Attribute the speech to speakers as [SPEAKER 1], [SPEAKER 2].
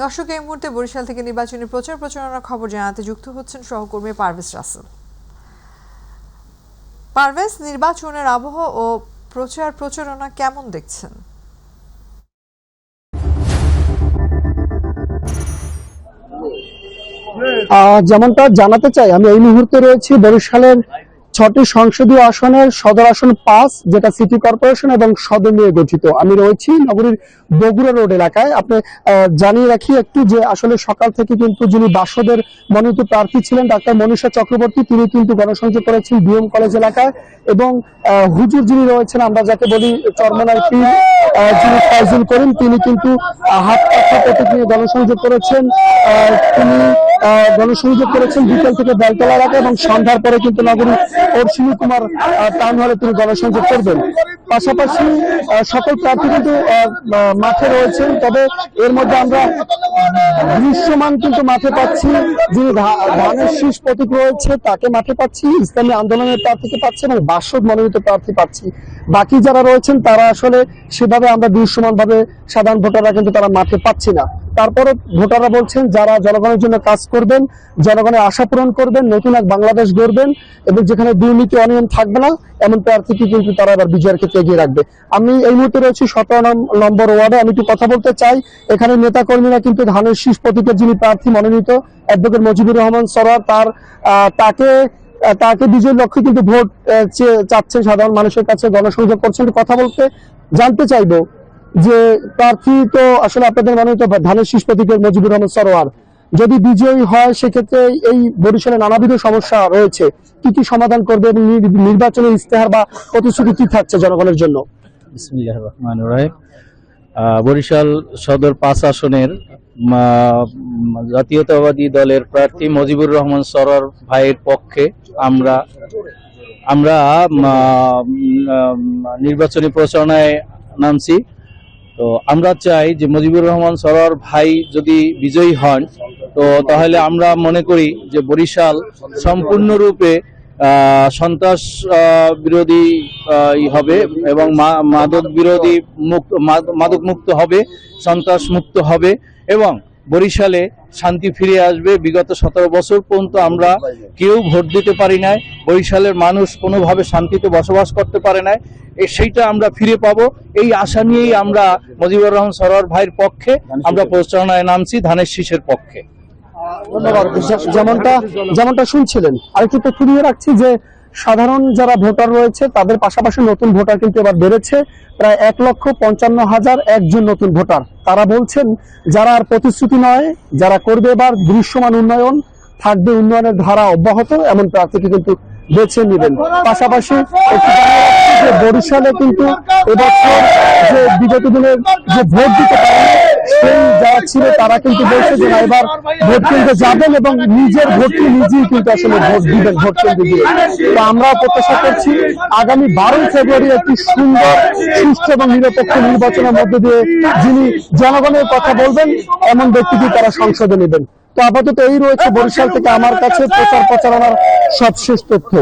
[SPEAKER 1] দর্শক, এই মুহূর্তে বরিশাল থেকে নির্বাচনী প্রচার প্রচারণার খবর জানাতে যুক্ত হচ্ছেন সহকর্মী পারভেজ রাসেল। পারভেজ, নির্বাচনের আবহ ও প্রচার প্রচারণা কেমন দেখছেন?
[SPEAKER 2] যেমনটা জানাতে চাই, আমি এই মুহূর্তে রয়েছি বরিশালের ৬টি সংসদীয় আসনের সদর আসন ৫, যেটা সিটি কর্পোরেশন এবং সদর নিয়ে গঠিত। আমি রয়েছি নগরীর বগুড়া রোড এলাকায়। আপনি জানিয়ে রাখি একটু যে আসলে সকাল থেকে কিন্তু যিনি বাসদের মনোনীত প্রার্থী ছিলেন ডাক্তার মনীষা চক্রবর্তী, তিনি কিন্তু গণসংযোগ করেছেন বিএম কলেজ এলাকায়। এবং হুজুর যিনি রয়েছেন, আমরা যাকে বলি চরমনাই পীর, যিনি ফয়জুল করিম, তিনি কিন্তু হাত পাখা প্রতীক নিয়ে গণসংযোগ করেছেন। তিনি গণসংযোগ করেছেন বিকেল থেকে বেলতলা এলাকা, এবং সন্ধ্যার পরে কিন্তু নগরীর অশ্বিনী কুমার টাউন হলে তিনি গণসংযোগ করবেন। পাশাপাশি সকল প্রার্থী কিন্তু মাঠে রয়েছেন, তবে এর মধ্যে আমরা দৃশ্যমান কিন্তু মাঠে পাচ্ছি যিনি ধানের শীষ প্রতীক রয়েছে তাকে মাঠে পাচ্ছি, ইসলামী আন্দোলনের প্রার্থীকে পাচ্ছি এবং বাসদ মনোনীত প্রার্থী পাচ্ছি। বাকি যারা রয়েছেন তারা আসলে সেভাবে আমরা দৃশ্যমান ভাবে সাধারণ ভোটাররা কিন্তু তারা মাঠে পাচ্ছি না। তারপরে ভোটাররা বলছেন যারা জনগণের জন্য কাজ করবেন, জনগণের আশা পূরণ করবেন, নতুন এক বাংলাদেশ গড়বেন এবং যেখানে দুর্নীতি অনিয়ম থাকবে না, এমন প্রার্থীকে কিন্তু তারা এবার বিজয়ের ক্ষেত্রে এগিয়ে রাখবে। আমি এই মুহূর্তে রয়েছি ১৭ নম্বর ওয়ার্ডে। আমি একটু কথা বলতে চাই। এখানে নেতা কর্মীরা কিন্তু ধানের শীষ প্রতীকের যিনি প্রার্থী মনোনীত অ্যাডভোকেট মজিবুর রহমান সরোয়ার, তাকে বিজয়ের লক্ষ্যে কিন্তু ভোট চাচ্ছেন সাধারণ মানুষের কাছে, গণসংযোগ করছেন। কথা বলতে জানতে চাইবো যে প্রার্থী তো আসলে আপনাদের মনোনীত ধানের শীষ প্রতীকের মজিবুর রহমান সরোয়ার, যদি বিজয়ী হয় সেক্ষেত্রে এই বরিশালে নানাবিধ সমস্যা রয়েছে, কি কি সমাধান করবে এবং নির্বাচনী ইস্তেহার বা প্রতিশ্রুতি কি থাকছে জনগণের জন্য?
[SPEAKER 3] বিসমিল্লাহির রহমানির রহিম। বরিশাল সদর ৫ আসনের জাতীয়তাবাদী দলের প্রার্থী মজিবুর রহমান সরোয়ার ভাইয়ের পক্ষে আমরা নির্বাচনী প্রচারণায় নামছি। তো আমরা চাই যে মজিবুর রহমান সরোয়ার ভাই যদি বিজয়ী হন, তো তাহলে আমরা মনে করি যে বরিশাল সম্পূর্ণরূপে সন্ত্রাস বিরোধী হবে এবং মাদক বিরোধী মাদক মুক্ত হবে, সন্ত্রাস মুক্ত হবে এবং বরিশালে শান্তি ফিরে আসবে। বিগত ১৭ বছর পর্যন্ত আমরা কেউ ভোট দিতে পারি নাই, বরিশালের মানুষ কোনোভাবে শান্তিতে বসবাস করতে পারে নাই, সেইটা আমরা ফিরে পাবো। এই আশা নিয়েই আমরা মজিবুর রহমান সরোয়ার ভাইয়ের পক্ষে আমরা প্রচারণায় নামছি, ধানের শীষের পক্ষে।
[SPEAKER 2] ধন্যবাদ। যেমনটা শুনছিলেন, আরেকটু ফিরিয়ে রাখছি যে সাধারণ যারা ভোটার রয়েছে তাদের পাশাপাশি নতুন ভোটার কিন্তু এবার বেড়েছে, প্রায় ১,৫৫,০০০ একজন নতুন ভোটার। তারা বলছেন যারা আর প্রতিশ্রুতি নয়, যারা করবে এবার দৃশ্যমান উন্নয়ন, থাকবে উন্নয়নের ধারা অব্যাহত, এমন প্রার্থীকে কিন্তু বেছে নেবেন। পাশাপাশি যে বরিশালে কিন্তু এবছর যে বিগত দিনের যে ভোট দিতে পারেন সেই যারা ছিল তারা কিন্তু বলছে যে এবার ভোট কেন্দ্রে যাবেন এবং নিজের ভোটকে নিজেই কিন্তু আসলে ভোট দিবেন ভোট কেন্দ্রে দিয়ে। তো আমরাও প্রত্যাশা করছি আগামী ১২ই ফেব্রুয়ারি একটি সুন্দর, সুষ্ঠু এবং নিরপেক্ষ নির্বাচনের মধ্যে দিয়ে যিনি জনগণের কথা বলবেন এমন ব্যক্তিকে তারা সংসদে নেবেন। তো আপাতত এই রয়েছে বরিশাল থেকে আমার কাছে প্রচার প্রচারণার সবশেষ তথ্য।